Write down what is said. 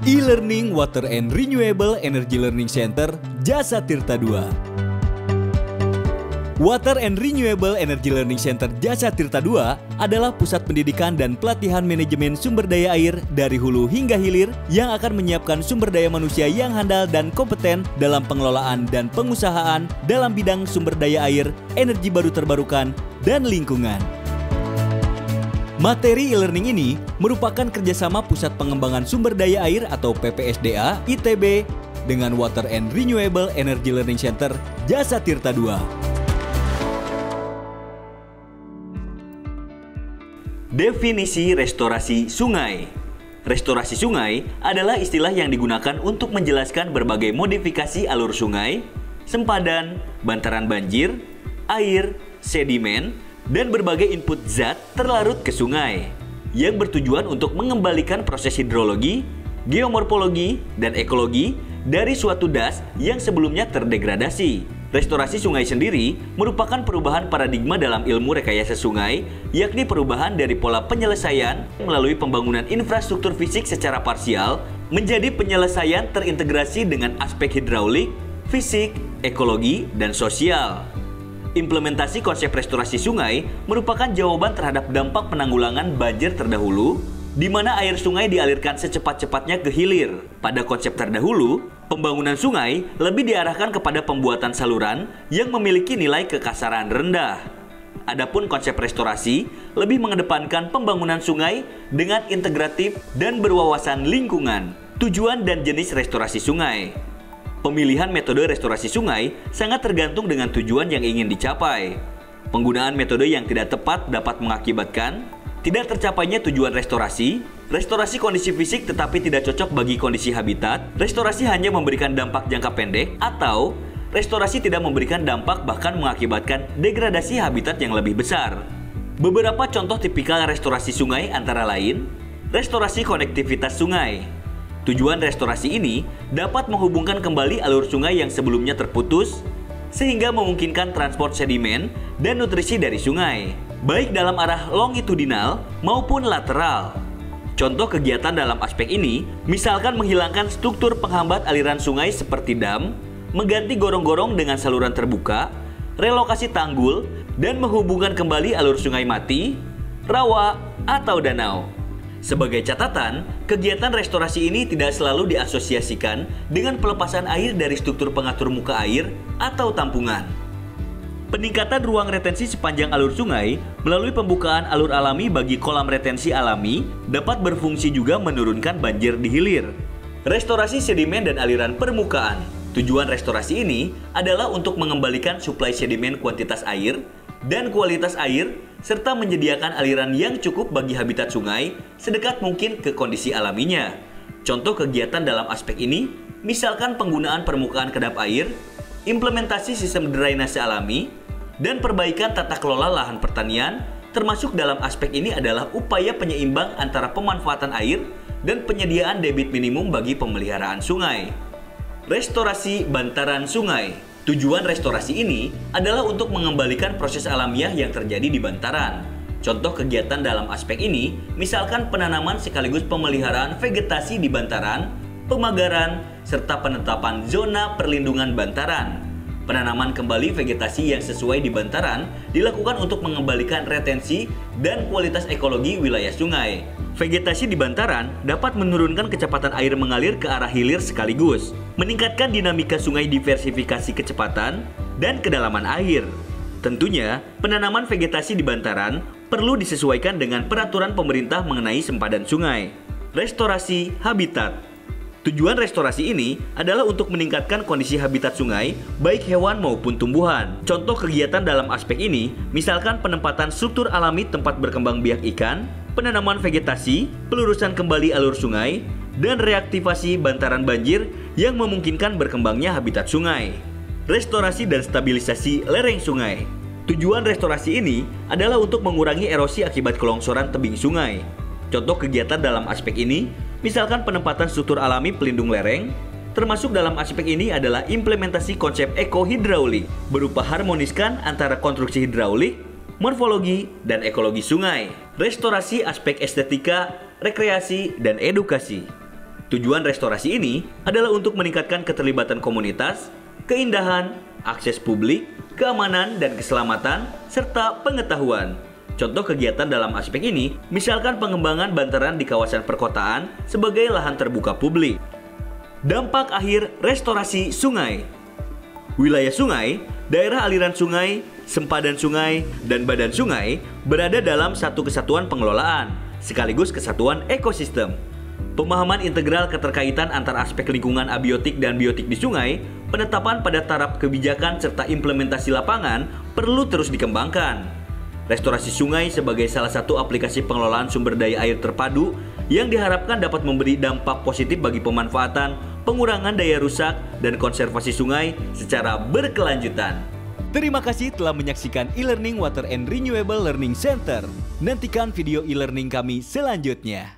E-Learning Water and Renewable Energy Learning Center Jasa Tirta II. Water and Renewable Energy Learning Center Jasa Tirta II adalah pusat pendidikan dan pelatihan manajemen sumber daya air dari hulu hingga hilir yang akan menyiapkan sumber daya manusia yang handal dan kompeten dalam pengelolaan dan pengusahaan dalam bidang sumber daya air, energi baru terbarukan, dan lingkungan. Materi e-learning ini merupakan kerjasama Pusat Pengembangan Sumber Daya Air atau PPSDA ITB dengan Water and Renewable Energy Learning Center Jasa Tirta II. Definisi restorasi sungai. Restorasi sungai adalah istilah yang digunakan untuk menjelaskan berbagai modifikasi alur sungai, sempadan, bantaran banjir, air, sedimen, dan berbagai input zat terlarut ke sungai yang bertujuan untuk mengembalikan proses hidrologi, geomorfologi, dan ekologi dari suatu das yang sebelumnya terdegradasi. Restorasi sungai sendiri merupakan perubahan paradigma dalam ilmu rekayasa sungai, yakni perubahan dari pola penyelesaian melalui pembangunan infrastruktur fisik secara parsial menjadi penyelesaian terintegrasi dengan aspek hidraulik, fisik, ekologi, dan sosial. Implementasi konsep restorasi sungai merupakan jawaban terhadap dampak penanggulangan banjir terdahulu, di mana air sungai dialirkan secepat-cepatnya ke hilir. Pada konsep terdahulu, pembangunan sungai lebih diarahkan kepada pembuatan saluran yang memiliki nilai kekasaran rendah. Adapun konsep restorasi lebih mengedepankan pembangunan sungai dengan integratif dan berwawasan lingkungan. Tujuan dan jenis restorasi sungai. Pemilihan metode restorasi sungai sangat tergantung dengan tujuan yang ingin dicapai. Penggunaan metode yang tidak tepat dapat mengakibatkan tidak tercapainya tujuan restorasi, restorasi kondisi fisik tetapi tidak cocok bagi kondisi habitat, restorasi hanya memberikan dampak jangka pendek, atau restorasi tidak memberikan dampak bahkan mengakibatkan degradasi habitat yang lebih besar. Beberapa contoh tipikal restorasi sungai antara lain, restorasi konektivitas sungai. Tujuan restorasi ini dapat menghubungkan kembali alur sungai yang sebelumnya terputus, sehingga memungkinkan transport sedimen dan nutrisi dari sungai, baik dalam arah longitudinal maupun lateral. Contoh kegiatan dalam aspek ini, misalkan menghilangkan struktur penghambat aliran sungai seperti dam, mengganti gorong-gorong dengan saluran terbuka, relokasi tanggul, dan menghubungkan kembali alur sungai mati, rawa, atau danau. Sebagai catatan, kegiatan restorasi ini tidak selalu diasosiasikan dengan pelepasan air dari struktur pengatur muka air atau tampungan. Peningkatan ruang retensi sepanjang alur sungai melalui pembukaan alur alami bagi kolam retensi alami dapat berfungsi juga menurunkan banjir di hilir. Restorasi sedimen dan aliran permukaan. Tujuan restorasi ini adalah untuk mengembalikan suplai sedimen kuantitas air dan kualitas air, serta menyediakan aliran yang cukup bagi habitat sungai sedekat mungkin ke kondisi alaminya. Contoh kegiatan dalam aspek ini, misalkan penggunaan permukaan kedap air, implementasi sistem drainase alami, dan perbaikan tata kelola lahan pertanian, termasuk dalam aspek ini adalah upaya penyeimbang antara pemanfaatan air dan penyediaan debit minimum bagi pemeliharaan sungai. Restorasi bantaran sungai. Tujuan restorasi ini adalah untuk mengembalikan proses alamiah yang terjadi di bantaran. Contoh kegiatan dalam aspek ini, misalkan penanaman sekaligus pemeliharaan vegetasi di bantaran, pemagaran, serta penetapan zona perlindungan bantaran. Penanaman kembali vegetasi yang sesuai di bantaran dilakukan untuk mengembalikan retensi dan kualitas ekologi wilayah sungai. Vegetasi di bantaran dapat menurunkan kecepatan air mengalir ke arah hilir sekaligus, meningkatkan dinamika sungai diversifikasi kecepatan dan kedalaman air. Tentunya, penanaman vegetasi di bantaran perlu disesuaikan dengan peraturan pemerintah mengenai sempadan sungai. Restorasi habitat. Tujuan restorasi ini adalah untuk meningkatkan kondisi habitat sungai, baik hewan maupun tumbuhan. Contoh kegiatan dalam aspek ini, misalkan penempatan struktur alami tempat berkembang biak ikan, penanaman vegetasi, pelurusan kembali alur sungai, dan reaktivasi bantaran banjir yang memungkinkan berkembangnya habitat sungai. Restorasi dan stabilisasi lereng sungai. Tujuan restorasi ini adalah untuk mengurangi erosi akibat kelongsoran tebing sungai. Contoh kegiatan dalam aspek ini, misalkan penempatan struktur alami pelindung lereng, termasuk dalam aspek ini adalah implementasi konsep ekohidraulik, berupa harmoniskan antara konstruksi hidraulik, morfologi, dan ekologi sungai. Restorasi aspek estetika, rekreasi, dan edukasi. Tujuan restorasi ini adalah untuk meningkatkan keterlibatan komunitas, keindahan, akses publik, keamanan dan keselamatan, serta pengetahuan. Contoh kegiatan dalam aspek ini, misalkan pengembangan bantaran di kawasan perkotaan sebagai lahan terbuka publik. Dampak akhir restorasi sungai. Wilayah sungai, daerah aliran sungai, sempadan sungai, dan badan sungai berada dalam satu kesatuan pengelolaan, sekaligus kesatuan ekosistem. Pemahaman integral keterkaitan antar aspek lingkungan abiotik dan biotik di sungai, penetapan pada taraf kebijakan serta implementasi lapangan perlu terus dikembangkan. Restorasi sungai sebagai salah satu aplikasi pengelolaan sumber daya air terpadu yang diharapkan dapat memberi dampak positif bagi pemanfaatan, pengurangan daya rusak, dan konservasi sungai secara berkelanjutan. Terima kasih telah menyaksikan e-learning Water and Renewable Learning Center. Nantikan video e-learning kami selanjutnya.